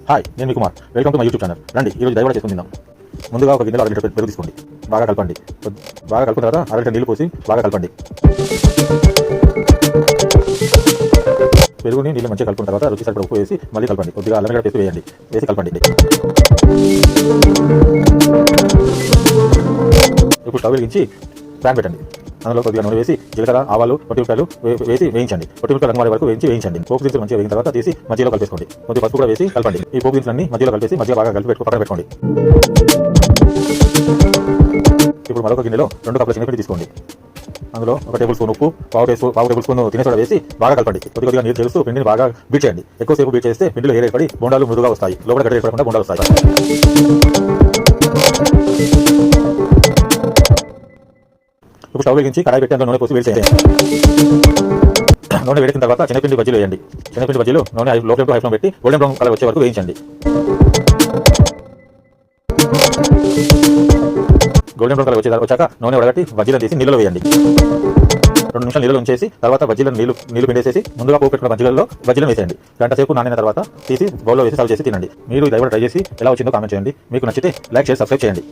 Hi, నేను మీ Kumar. Welcome to my YouTube channel. రండి, ఈరోజు దయవడ చేసుకుందాం. ముందుగా ఒక గిన్నెలో 1 లీటర్ పెరుగు తీసుకోండి. బాగా కలపండి. బాగా కలుపుకున్న తర్వాత 1 లీటర్ నీళ్ళు పోసి బాగా కలపండి. పెరుగుని నీళ్ళు మంచిగా కలుపుకున్న తర్వాత రుచి సరిపడ ఉప్పు వేసి మళ్ళీ కలపండి. కొద్దిగా అల్లం పేస్ట్ వేయండి. వేసి కలపండి. ఇప్పుడు స్టవ్ వెలిగించి ప్యాన్ పెట్టండి. అందులో కొద్దిగా నూనె వేసి జీలకర్ర, ఆవాలు, పొట్టిమిరపకాయలు వేసి వేయించండి. పొట్టిమిరపకాయలు రంగు మారే వరకు వేయించండి. పోపు దినుసులు మంచిగా వేగిన తర్వాత తీసి మధ్యలో కలిపేసుకోండి. కొద్దిగా పసుపు కూడా వేసి కలపండి. ఈ పోపు దినుసులన్నీ మధ్యలో కలిపేసి మధ్య బాగా కలిపి పక్కన పెట్టుకోండి. ఇప్పుడు మరొక గిన్నెలో 2 కప్పుల శనగపిండి తీసుకోండి. అందులో 1 టేబుల్ స్పూన్ ఉప్పు, పావు టేబుల్ స్పూన్ తినే సోడా వేసి బాగా కలపండి. కొద్దిగా నీరు చేస్తూ పిండిని బాగా బీట్ చేయండి. ఎక్కువసేపు బీట్ చేస్తే పిండిలో ఏర్పడి బోండాలు మృదుగా వస్తాయి. లోపల గడ్డ ఏర్పడకుండా బోండాలు వస్తాయి. ఇప్పుడు స్టవ్ వెలిగించి కడాయి పెట్టి అందులో నూనె పోసి వేడి చేయండి. నూనె వేడిన తర్వాత శనగపిండి బజ్జీలు వేయండి. శనగపిండి బజ్జీలు నూనె లో ఫ్లేమ్ టు హై ఫ్లేమ్ పెట్టి గోల్డెన్ బ్రౌన్ కలర్ వచ్చే వరకు వేయించండి. గోల్డెన్ బ్రౌన్ కలర్ వచ్చాక నూనె వడగట్టి బజ్జీలను తీసి నీళ్ళలో వేయండి. 2 నిమిషాలు నీళ్ళు ఉంచేసి తర్వాత బజ్జీలను నీళ్లు పిండేసేసి ముందుగా పోపు పెట్టుకున్న బజ్జీలను వేసేయండి. గంట సేపు నానిన తర్వాత తీసి బౌల్లో వేసి సర్వ్ చేసి తినండి. మీరు దయవడ ట్రై చేసి ఎలా వచ్చిందో కామెంట్ చేయండి. మీకు నచ్చితే లైక్ చేసి సబ్స్క్రైబ్ చేయండి.